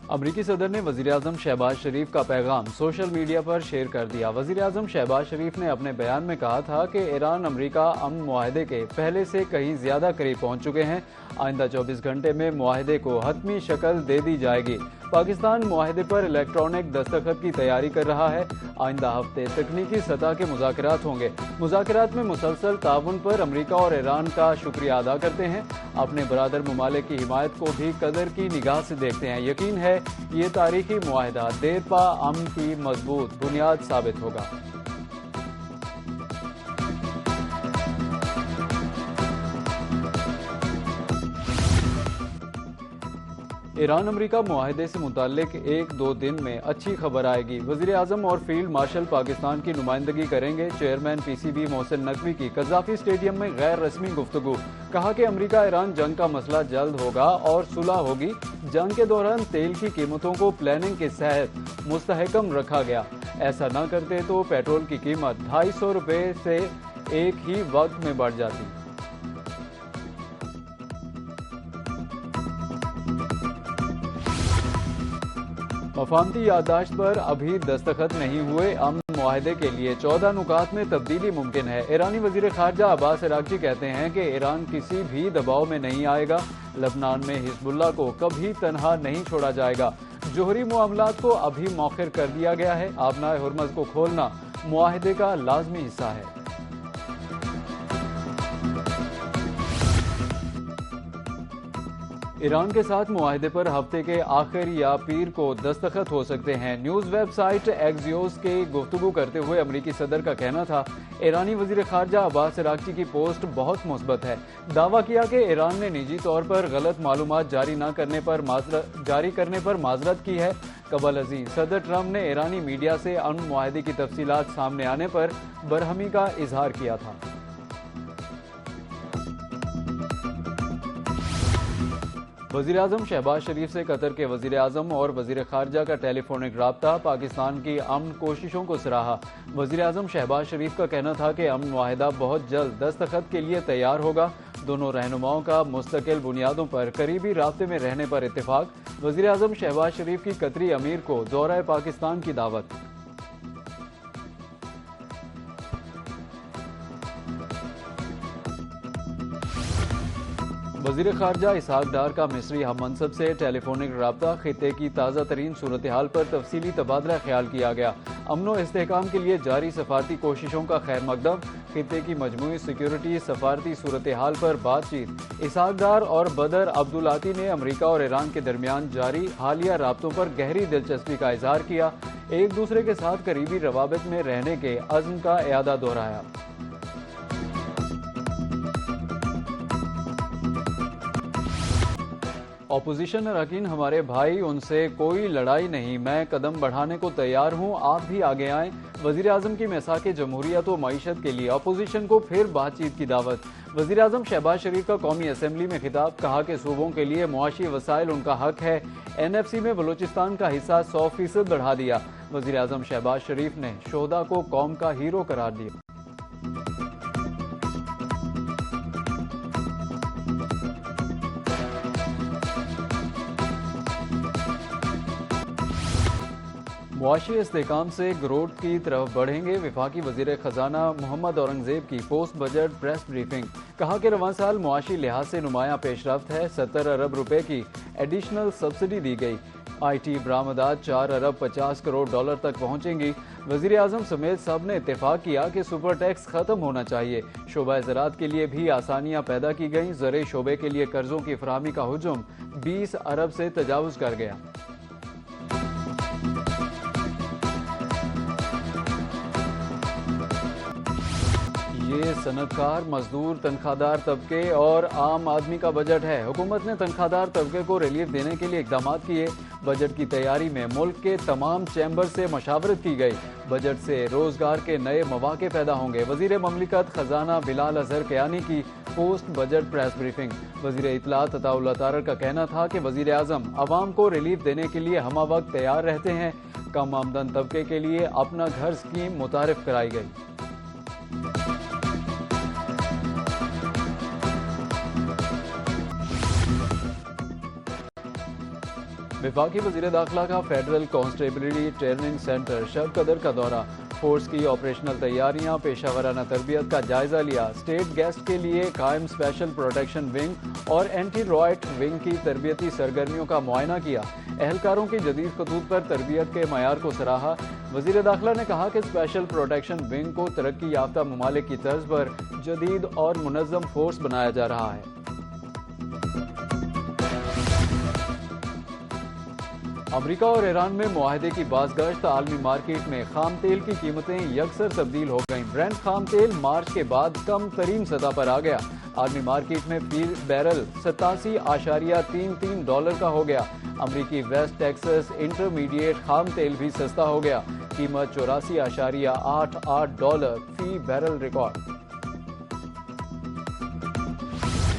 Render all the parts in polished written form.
अमरीकी सदर ने वज़ीर-ए-आज़म शहबाज शरीफ का पैगाम सोशल मीडिया पर शेयर कर दिया। वज़ीर-ए-आज़म शहबाज शरीफ ने अपने बयान में कहा था कि ईरान अमरीका अमन मुआहदे के पहले से कहीं ज़्यादा करीब पहुँच चुके हैं। आइंदा 24 घंटे में मुआहदे को हतमी शक्ल दे दी जाएगी। पाकिस्तान मुआहदे पर इलेक्ट्रॉनिक दस्तखत की तैयारी कर रहा है। आइंदा हफ्ते तकनीकी सतह के मुज़ाकरात होंगे। मुज़ाकरात में मुसलसल ताउन पर अमरीका और ईरान का शुक्रिया अदा करते हैं। अपने बरादर ममालिक की हिमायत को भी कदर की निगाह से देखते हैं। यकीन है ये तारीखी मुआहदा देर पा अमन की मजबूत बुनियाद साबित होगा। ईरान अमरीका मुआहदे से मुताल्लिक 1-2 दिन में अच्छी खबर आएगी। वज़ीर-ए-आज़म और फील्ड मार्शल पाकिस्तान की नुमाइंदगी करेंगे। चेयरमैन पीसीबी मोहसिन नकवी की कज़ाफ़ी स्टेडियम में गैर रस्मी गुफ्तगू। कहा कि अमरीका ईरान जंग का मसला जल्द होगा और सुलह होगी। जंग के दौरान तेल की कीमतों को प्लानिंग के तहत मुस्तहकम रखा गया। ऐसा न करते तो पेट्रोल की कीमत 250 रुपये से एक ही वक्त में बढ़ जाती। मफाहमती याददाश्त पर अभी दस्तखत नहीं हुए। अमन मुआहदे के लिए 14 नुकात में तब्दीली मुमकिन है। ईरानी वजीर खारजा अब्बास अरागची कहते हैं कि ईरान किसी भी दबाव में नहीं आएगा। लबनान में हिजबुल्लाह को कभी तनहा नहीं छोड़ा जाएगा। जोहरी मामलात को अभी मौखर कर दिया गया है। आबनाए हुर्मज़ को खोलना मुआहदे का लाजमी हिस्सा है। ईरान के साथ मुआहदे पर हफ्ते के आखिर या पीर को दस्तखत हो सकते हैं। न्यूज़ वेबसाइट एक्सियोस के गुफ्तगू करते हुए अमरीकी सदर का कहना था, ईरानी वजीर खारजा अब्बास अरागची की पोस्ट बहुत मुस्बत है। दावा किया कि ईरान ने निजी तौर पर गलत मालूमात जारी करने पर माजरत की है। कबल अजीज सदर ट्रंप ने ईरानी मीडिया से अमन मुआहदे की तफसीलात सामने आने पर बरहमी का इजहार किया था। वज़ीर-ए-आज़म शहबाज शरीफ से कतर के वज़ीर-ए-आज़म और वज़ीर खारजा का टेलीफोनिक राब्ता। पाकिस्तान की अमन कोशिशों को सराहा। वज़ीर-ए-आज़म शहबाज शरीफ का कहना था कि अमन मुआहदा बहुत जल्द दस्तखत के लिए तैयार होगा। दोनों रहनुमाओं का मुस्तकिल बुनियादों पर करीबी राब्ते में रहने पर इत्तेफाक। वज़ीर-ए-आज़म शहबाज शरीफ की कतरी अमीर को दौरा पाकिस्तान की दावत। वज़ीर खारजा इसहाक डार का मिस्री हम मनसब से टेलीफोनिक राब्ता। खित्ते की ताज़ा तरीन सूरत हाल पर तफसीली तबादला ख्याल किया गया। अमन व इस्तेहकाम के लिए जारी सफारती कोशिशों का खैर मकदम। खित्ते की मजमूई सिक्योरिटी सफारती सूरत हाल पर बातचीत। इसहाक डार और बदर अब्दुलाती ने अमरीका और ईरान के दरमियान जारी हालिया राब्तों पर गहरी दिलचस्पी का इजहार किया। एक दूसरे के साथ करीबी रवाबित में रहने के अज़्म का इयादा दोहराया। अपोजिशन अरकान हमारे भाई, उनसे कोई लड़ाई नहीं। मैं कदम बढ़ाने को तैयार हूँ, आप भी आगे आएँ। वज़ीर-ए-आज़म की मिसाक जमहूरियत व मईशत के लिए अपोजिशन को फिर बातचीत की दावत। वज़ीर-ए-आज़म शहबाज शरीफ का कौमी असम्बली में खिताब। कहा कि सूबों के लिए मुआशी वसाइल उनका हक है। NFC में बलूचिस्तान का हिस्सा 100% बढ़ा दिया। वज़ीर-ए-आज़म शहबाज शरीफ ने शोहदा को कौम का हीरो करार दिया। मुआशी इस्तेहकाम से ग्रोथ की तरफ बढ़ेंगे। वफाकी वज़ीर खजाना मोहम्मद औरंगजेब की पोस्ट बजट प्रेस ब्रीफिंग। कहा कि रवां साल मुआशी लिहाज से नुमाया पेशरफ्त है। 70 अरब रुपए की एडिशनल सब्सिडी दी गई। IT बरामदात 4 अरब 50 करोड़ डॉलर तक पहुंचेंगी। वज़ीर-ए-आज़म समेत सब ने इत्तेफाक किया कि सुपर टैक्स खत्म होना चाहिए। शोबा ज़राअत के लिए भी आसानियां पैदा की गईं। ज़र शोबे के लिए कर्जों की फराहमी का हुजूम 20 अरब से तजावुज कर गया। ये सनतकार, मजदूर, तनख्वाहदार तबके और आम आदमी का बजट है। हुकूमत ने तनख्वाहदार तबके को रिलीफ देने के लिए इकदाम किए। बजट की तैयारी में मुल्क के तमाम चैम्बर से मशावरत की गई। बजट से रोजगार के नए मौके पैदा होंगे। वजीर ममलिकत खजाना बिलाल अजहर कयानी की पोस्ट बजट प्रेस ब्रीफिंग। वजीर इत्तलात अताउल्लाह तारर का कहना था कि वजीर आजम अवाम को रिलीफ देने के लिए हमा वक्त तैयार रहते हैं। कम आमदन तबके के लिए अपना घर स्कीम मुतारिफ कराई गई। वफाकी वज़ीर दाखिला का फेडरल कांस्टेबलरी ट्रेनिंग सेंटर शब कदर का दौरा, फोर्स की ऑपरेशनल तैयारियां, पेशावराना तरबियत का जायजा लिया। स्टेट गेस्ट के लिए कायम स्पेशल प्रोटेक्शन विंग और एंटी रॉयट विंग की तरबियती सरगर्मियों का मुआयना किया। एहलकारों की जदीद खतूत पर तरबियत के मयार को सराहा। वज़ीर दाखिला ने कहा कि स्पेशल प्रोटेक्शन विंग को तरक्की याफ्ता ममालिक की तर्ज पर जदीद और मुनज़्ज़म फोर्स बनाया जा रहा है। अमरीका और ईरान में मुआहदे की बाज़गश्त, आलमी मार्केट में खाम तेल की कीमतें यकसर तब्दील हो गईं। ब्रेंट खाम तेल मार्च के बाद कम तरीन सतह पर आ गया। आलमी मार्केट में फी बैरल $87.33 का हो गया। अमरीकी वेस्ट टेक्सास इंटरमीडिएट खाम तेल भी सस्ता हो गया, कीमत $84.88 फी बैरल रिकॉर्ड।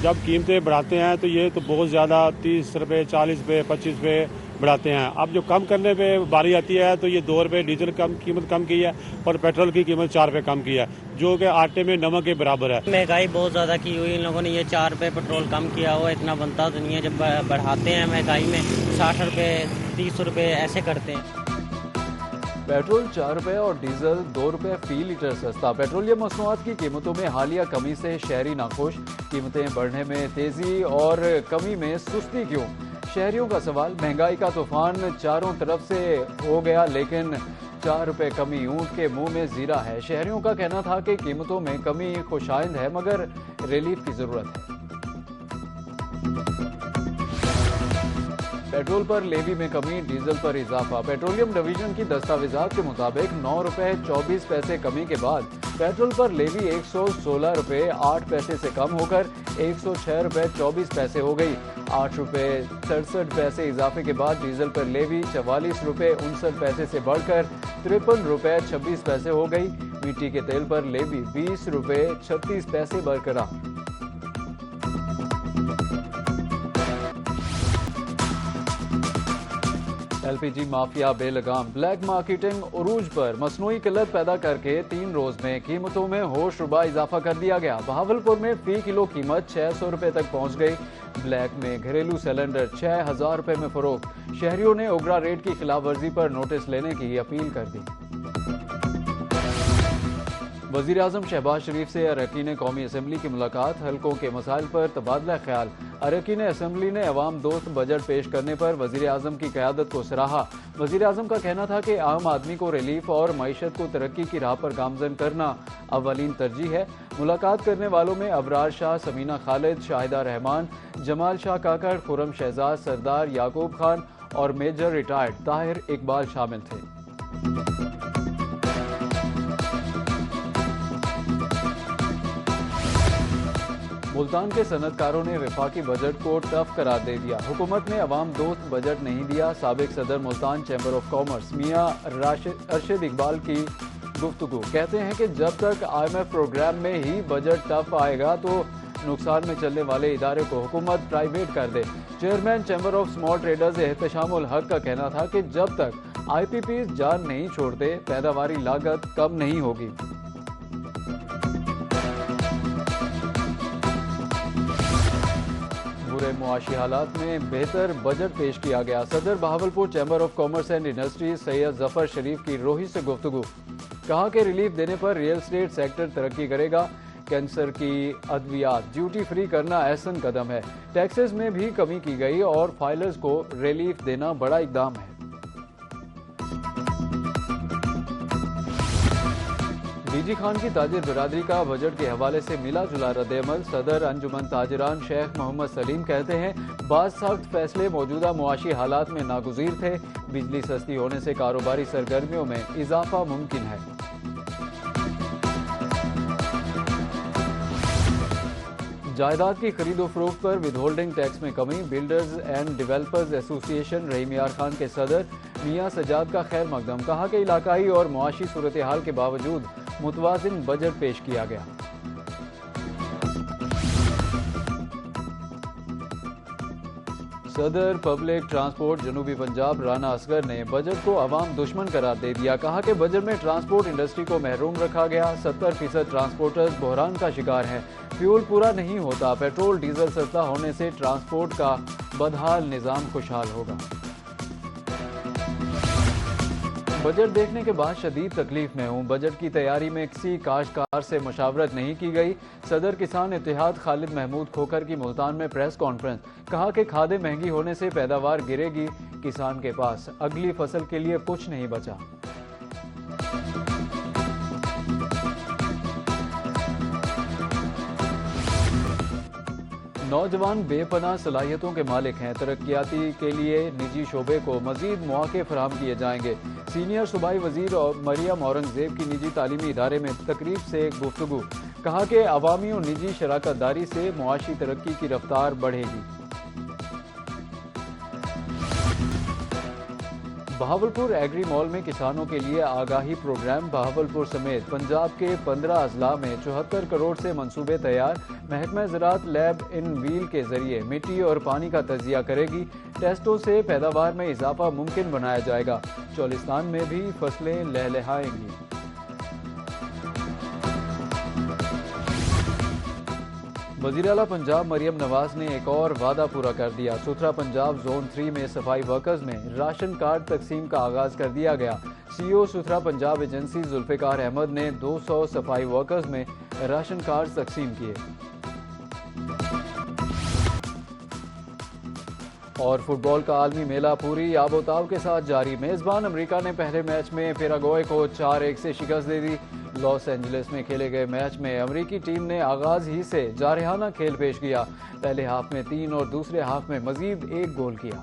जब कीमतें बढ़ाते हैं तो ये तो बहुत ज़्यादा 30 रुपये, 40 रुपये, 25 रुपये बढ़ाते हैं। अब जो कम करने पे बारी आती है तो ये 2 रुपये डीजल कीमत कम की है और पेट्रोल की कीमत 4 रुपये कम की है, जो कि आटे में नमक के बराबर है। महंगाई बहुत ज़्यादा की हुई, इन लोगों ने ये 4 रुपये पेट्रोल कम किया हुआ, इतना बनता तो नहीं है। जब बढ़ाते हैं महंगाई में 60 रुपये, 30 रुपये ऐसे करते हैं। पेट्रोल 4 रुपये और डीजल 2 रुपये फी लीटर सस्ता। पेट्रोलियम मसनूआत की कीमतों में हालिया कमी से शहरी नाखुश, कीमतें बढ़ने में तेजी और कमी में सुस्ती क्यों? शहरियों का सवाल। महंगाई का तूफान चारों तरफ से हो गया, लेकिन 4 रुपये कमी ऊंट के मुंह में जीरा है। शहरियों का कहना था कि कीमतों में कमी खुशाइंद है, मगर रिलीफ की जरूरत है। पेट्रोल पर लेवी में कमी, डीजल पर इजाफा। पेट्रोलियम डिवीजन की दस्तावेजात के मुताबिक 9 रुपये 24 पैसे कमी के बाद पेट्रोल पर लेवी 116 रुपये 8 पैसे से कम होकर 106 रुपये 24 पैसे हो गई। 8 रुपये 67 पैसे इजाफे के बाद डीजल पर लेवी 44 रुपये 59 पैसे से बढ़कर 53 रुपये 26 पैसे हो गई। मिट्टी के तेल पर लेवी 20 रुपये 36 पैसे बरकरार। एलपीजी माफिया बेलगाम, ब्लैक मार्केटिंग उरूज पर मसनूई किल्लत पैदा करके 3 रोज में कीमतों में होश रुबा इजाफा कर दिया गया। बहावलपुर में फी किलो कीमत 600 रुपये तक पहुंच गई। ब्लैक में घरेलू सिलेंडर 6000 रुपये में फरोख्त। शहरियों ने उगरा रेट की खिलाफ वर्जी पर नोटिस लेने की अपील कर दी। वज़ीर आज़म शहबाज शरीफ से अरकान कौमी असम्बली की मुलाकात, हल्कों के मसाइल पर तबादला ख्याल। अरकान असम्बली ने अवाम दोस्त बजट पेश करने पर वज़ीर आज़म की क़यादत को सराहा। वज़ीर आज़म का कहना था कि आम आदमी को रिलीफ और मईशत को तरक्की की राह पर गामजन करना अवलीन तरजीह है। मुलाकात करने वालों में अबरार शाह, समीना खालिद, शाहिदा रहमान, जमाल शाह काकड़, खुरम शहजाद, सरदार याकूब खान और मेजर रिटायर्ड ताहिर इकबाल शामिल थे। मुल्तान के सनतकारों ने वफाकी बजट को टफ करार दे दिया। हुकूमत ने अवाम दोस्त बजट नहीं दिया। साबिक सदर मुल्तान चैम्बर ऑफ कॉमर्स मियां अरशद इकबाल की गुफ्तगू, कहते हैं कि जब तक IMF प्रोग्राम में ही बजट टफ आएगा तो नुकसान में चलने वाले इदारे को हुकूमत प्राइवेट कर दे। Chairman chamber of small traders Ehtashamul Haq का कहना था कि जब तक IPPs जान नहीं छोड़ते पैदावारी लागत कम नहीं होगी। बुरे मुआशी हालात में बेहतर बजट पेश किया गया। सदर Bahawalpur chamber of commerce and industries Syed Zafar Sharif की रोही से गुफ्तगू, कहा कि रिलीफ देने पर रियल स्टेट सेक्टर तरक्की करेगा। कैंसर की अद्वियात ड्यूटी फ्री करना अहसन कदम है। टैक्सेस में भी कमी की गई और फाइलर्स को रिलीफ देना बड़ा इकदाम है। डीजी खान की ताजिर बिरादरी का बजट के हवाले से मिला जुला रद्द-ए-अमल। सदर अंजुमन ताजिरान शेख मोहम्मद सलीम कहते हैं, बाज़ सख्त फैसले मौजूदा मुआशी हालात में नागुज़ीर थे। बिजली सस्ती होने से कारोबारी सरगर्मियों में इजाफा मुमकिन है। जायदाद की खरीदो फरोख्त पर विदहोल्डिंग टैक्स में कमी। बिल्डर्स एंड डेवलपर्स एसोसिएशन रहीम यार खान के सदर मियां सजाद का खैर मकदम, कहा कि इलाकाई और मुआशी सूरत हाल के बावजूद मुतवाज़िन बजट पेश किया गया। सदर पब्लिक ट्रांसपोर्ट जनूबी पंजाब राना असगर ने बजट को अवाम दुश्मन करार दे दिया। कहा कि बजट में ट्रांसपोर्ट इंडस्ट्री को महरूम रखा गया। 70% ट्रांसपोर्टर्स बहरान का शिकार हैं। फ्यूल पूरा नहीं होता। पेट्रोल डीजल सस्ता होने से ट्रांसपोर्ट का बदहाल निज़ाम खुशहाल होगा। बजट देखने के बाद शदीद तकलीफ में हूँ। बजट की तैयारी में किसी काश्तकार से मशावरत नहीं की गई। सदर किसान इत्तेहाद खालिद महमूद खोखर की मुल्तान में प्रेस कॉन्फ्रेंस। कहा कि खादें महंगी होने से पैदावार गिरेगी। किसान के पास अगली फसल के लिए कुछ नहीं बचा। नौजवान बेपनाह सलाहियतों के मालिक हैं। तरक्याती के लिए निजी शोबे को मजीद मौके फराहम किए जाएंगे। सीनियर सूबाई वजीर और मरियम औरंगजेब की निजी तालीमी इदारे में तकरीब से गुफ्तगू। कहा कि अवामी और निजी शराकत दारी से मुआशी तरक्की की रफ्तार बढ़ेगी। बहावलपुर एग्री मॉल में किसानों के लिए आगाही प्रोग्राम। बहावलपुर समेत पंजाब के 15 अजला में 74 करोड़ से मंसूबे तैयार। महकमा ज़राअत लैब इन व्हील के जरिए मिट्टी और पानी का तजिया करेगी। टेस्टों से पैदावार में इजाफा मुमकिन बनाया जाएगा। चौलिस्तान में भी फसलें लहलहाएंगी। वज़ीर आला पंजाब मरियम नवाज ने एक और वादा पूरा कर दिया। सुथरा पंजाब जोन 3 में सफाई वर्कर्स में राशन कार्ड तकसीम का आगाज कर दिया गया। सीईओ सुथरा पंजाब एजेंसी जुल्फिकार अहमद ने 200 सफाई वर्कर्स में राशन कार्ड तकसीम किए। और फुटबॉल का आलमी मेला पूरी आबोताब के साथ जारी। मेजबान अमेरिका ने पहले मैच में पैराग्वे को 4-1 से शिकस्त दे दी। लॉस एंजलिस में खेले गए मैच में अमेरिकी टीम ने आगाज ही से जारहाना खेल पेश किया। पहले हाफ में 3 और दूसरे हाफ में मजीद 1 गोल किया।